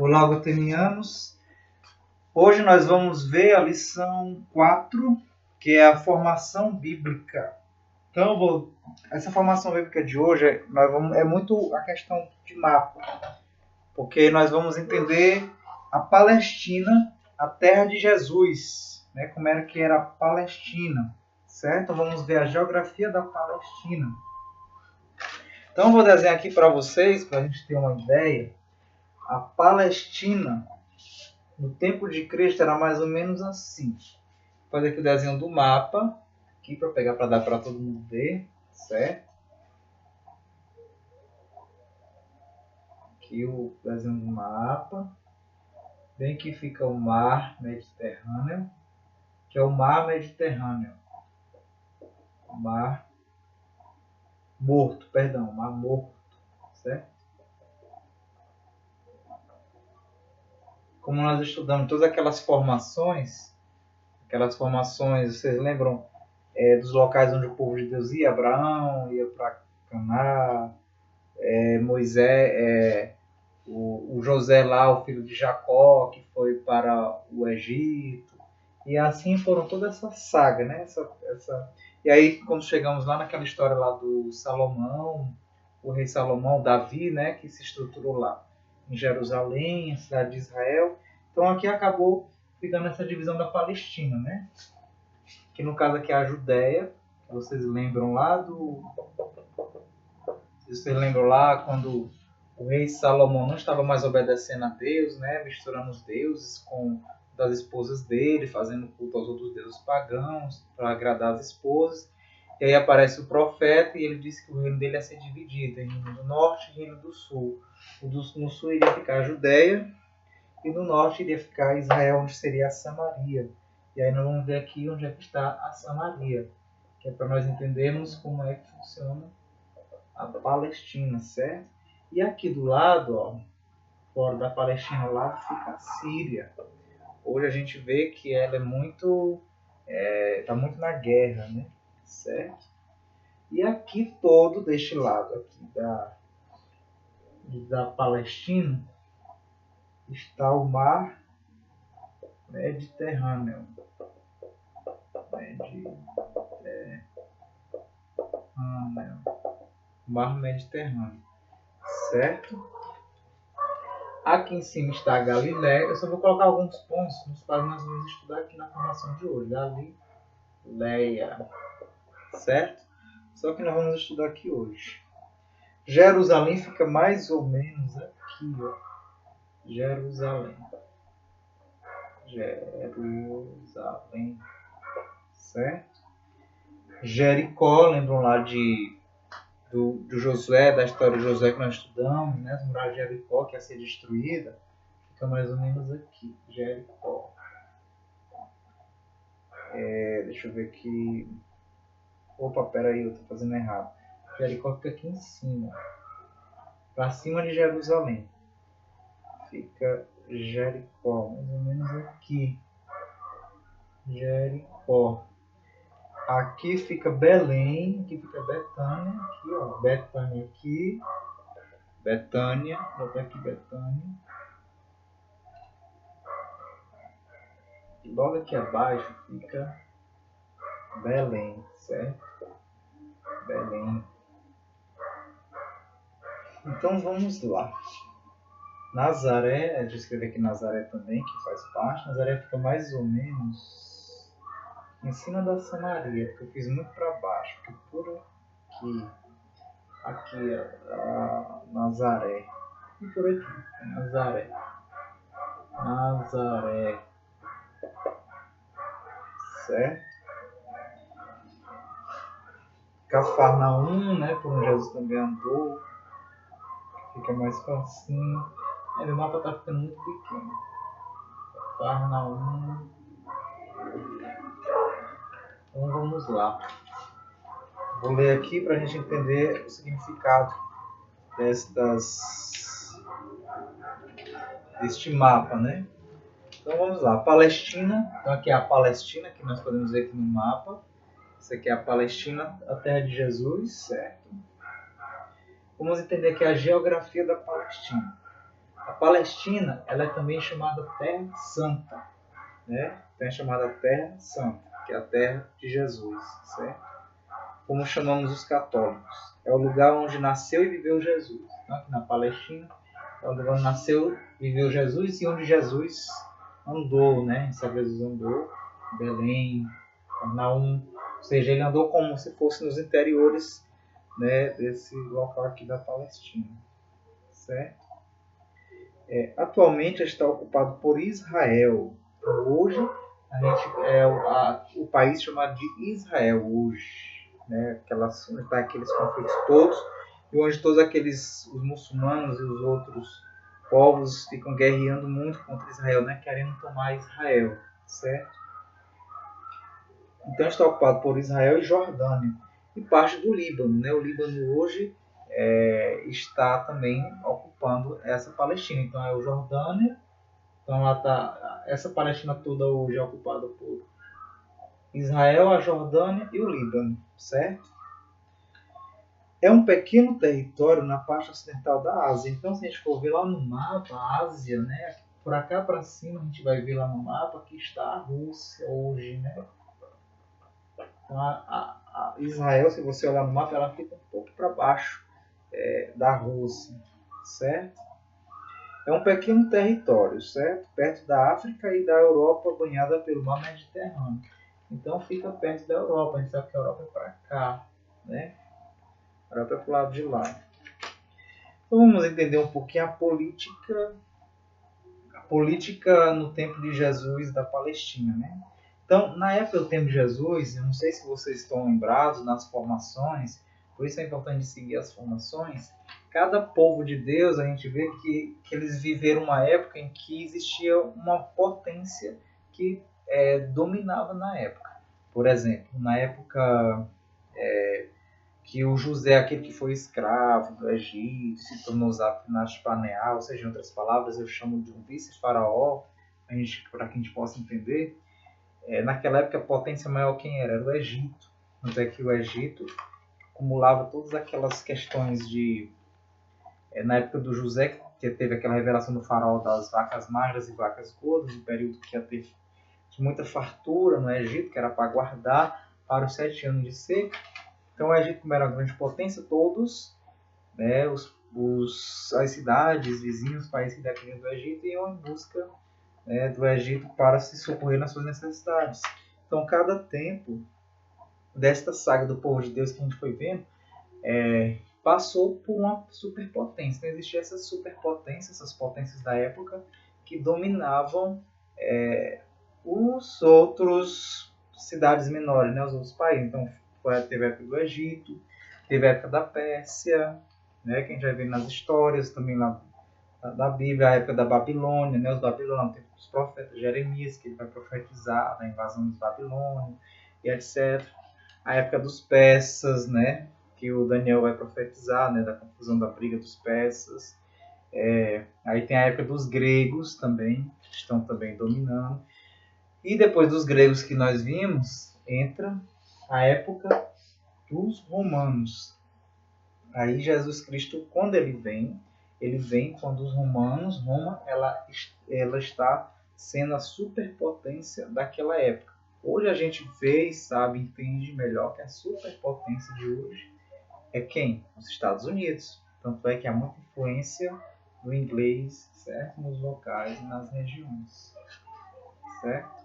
Olá, gotenianos. Hoje nós vamos ver a lição 4, que é a formação bíblica. Então, essa formação bíblica de hoje é muito a questão de mapa, porque nós vamos entender a Palestina, a terra de Jesus, né? Como era que era a Palestina, certo? Vamos ver a geografia da Palestina. Então, eu vou desenhar aqui para vocês, para a gente ter uma ideia. A Palestina, no tempo de Cristo, era mais ou menos assim. Vou fazer aqui o desenho do mapa, aqui para pegar para dar para todo mundo ver, certo? Aqui o desenho do mapa. Bem que fica o mar Mediterrâneo, que é o mar Mediterrâneo. Mar Morto, certo? Como nós estudamos todas aquelas formações, vocês lembram dos locais onde o povo de Deus ia? Abraão ia para Caná, Moisés, o José lá, o filho de Jacó, que foi para o Egito, e assim foram toda essa saga, né? E aí, quando chegamos lá naquela história lá do Salomão, o rei Salomão, Davi, né, que se estruturou lá em Jerusalém, a cidade de Israel. Então aqui acabou ficando essa divisão da Palestina, né? Que no caso aqui é a Judéia. Vocês lembram lá quando o rei Salomão não estava mais obedecendo a Deus, né? Misturando os deuses com das esposas dele, fazendo culto aos outros deuses pagãos para agradar as esposas. E aí aparece o profeta e ele disse que o reino dele ia ser dividido em reino do norte e reino do sul. No sul iria ficar a Judéia e no norte iria ficar Israel, onde seria a Samaria. E aí nós vamos ver aqui onde é que está a Samaria, que é para nós entendermos como é que funciona a Palestina, certo? E aqui do lado, ó, fora da Palestina, lá fica a Síria. Hoje a gente vê que ela está muito na guerra, né? Certo? E aqui todo deste lado aqui da Palestina está o mar Mediterrâneo. Mar Mediterrâneo, certo? Aqui em cima está a Galileia. Eu só vou colocar alguns pontos nos quais nós vamos estudar aqui na formação de hoje. Galileia, certo? Só que nós vamos estudar aqui hoje. Jerusalém fica mais ou menos aqui, ó. Jerusalém, certo? Jericó, lembram lá do Josué, da história de Josué que nós estudamos, né? As muralhas de Jericó que ia ser destruída, fica mais ou menos aqui, Jericó. Deixa eu ver aqui. Opa, peraí, eu tô fazendo errado. Jericó fica aqui em cima, para cima de Jerusalém. Fica Jericó, mais ou menos aqui. Jericó. Aqui fica Belém, aqui fica Betânia, aqui ó, Betânia aqui, Betânia, vou botar aqui Betânia. E logo aqui abaixo fica Belém, certo? Belém. Então vamos lá. Nazaré, deixa eu escrever aqui Nazaré também, que faz parte. Nazaré fica mais ou menos em cima da Samaria, porque eu fiz muito para baixo, porque por aqui a Nazaré, e por aqui, Nazaré, certo? Cafarnaum, né, por onde Jesus também andou, fica mais facinho. O mapa está ficando muito pequeno. Cafarnaum. Então vamos lá. Vou ler aqui para a gente entender o significado deste mapa, né? Então vamos lá. Palestina. Então aqui é a Palestina, que nós podemos ver aqui no mapa. Essa aqui é a Palestina, a terra de Jesus, certo? Vamos entender aqui a geografia da Palestina. A Palestina, ela é também chamada Terra Santa, né? Então é chamada Terra Santa, que é a terra de Jesus, certo? Como chamamos os católicos. É o lugar onde nasceu e viveu Jesus. Então, aqui na Palestina, é o lugar onde nasceu e viveu Jesus e onde Jesus andou, né? Sabe, Jesus andou em Belém, Naum, ou seja, ele andou como se fosse nos interiores, né, desse local aqui da Palestina, certo? Atualmente está ocupado por Israel. Então, hoje a gente o país chamado de Israel hoje, né? Tá aqueles conflitos todos e onde todos aqueles os muçulmanos e os outros povos ficam guerreando muito contra Israel, né? Querendo tomar Israel, certo? Então está ocupado por Israel e Jordânia e parte do Líbano, né? O Líbano hoje está também ocupando essa Palestina. Então é o Jordânia. Então lá tá, essa Palestina toda hoje é ocupada por Israel, a Jordânia e o Líbano, certo? É um pequeno território na parte ocidental da Ásia. Então, se a gente for ver lá no mapa, a Ásia, né? Por cá para cima, a gente vai ver lá no mapa que está a Rússia hoje, né? Então, a Israel, se você olhar no mapa, ela fica um pouco para baixo da Rússia, certo? É um pequeno território, certo? Perto da África e da Europa, banhada pelo mar Mediterrâneo. Então fica perto da Europa. A gente sabe que a Europa é para cá, né? A Europa é para o lado de lá. Então vamos entender um pouquinho a política no tempo de Jesus da Palestina, né? Então, na época do tempo de Jesus, eu não sei se vocês estão lembrados nas formações, por isso é importante seguir as formações. Cada povo de Deus, a gente vê que eles viveram uma época em que existia uma potência que dominava na época. Por exemplo, na época que o José, aquele que foi escravo do Egito, se tornou Zapnash-Paneah, ou seja, em outras palavras, eu chamo de um vice-faraó, para que a gente possa entender. Naquela época, a potência maior quem era? Era o Egito. Tanto é que o Egito acumulava todas aquelas questões de... na época do José, que teve aquela revelação do faraó das vacas magras e vacas gordas, um período que ia ter muita fartura no Egito, que era para guardar para os 7 anos de seca. Então o Egito, como era uma grande potência, todos, né, as cidades, vizinhos, países que dependiam do Egito, iam em busca do Egito para se socorrer nas suas necessidades. Então cada tempo desta saga do povo de Deus que a gente foi vendo, passou por uma superpotência. Então existia essas superpotências, essas potências da época, que dominavam os outros cidades menores, né, os outros países. Então teve a época do Egito, teve a época da Pérsia, né, que a gente vai ver nas histórias também lá da Bíblia, a época da Babilônia, né, os babilônios, tem os profetas Jeremias, que ele vai profetizar da invasão dos babilônios, e etc. A época dos persas, né, que o Daniel vai profetizar, né, da confusão da briga dos persas. Aí tem a época dos gregos também, que estão também dominando. E depois dos gregos que nós vimos, entra a época dos romanos. Aí Jesus Cristo, quando ele vem quando os romanos, Roma, ela está sendo a superpotência daquela época. Hoje a gente vê, sabe, entende melhor que a superpotência de hoje é quem? Os Estados Unidos. Tanto é que há muita influência do inglês, certo? Nos locais e nas regiões, certo?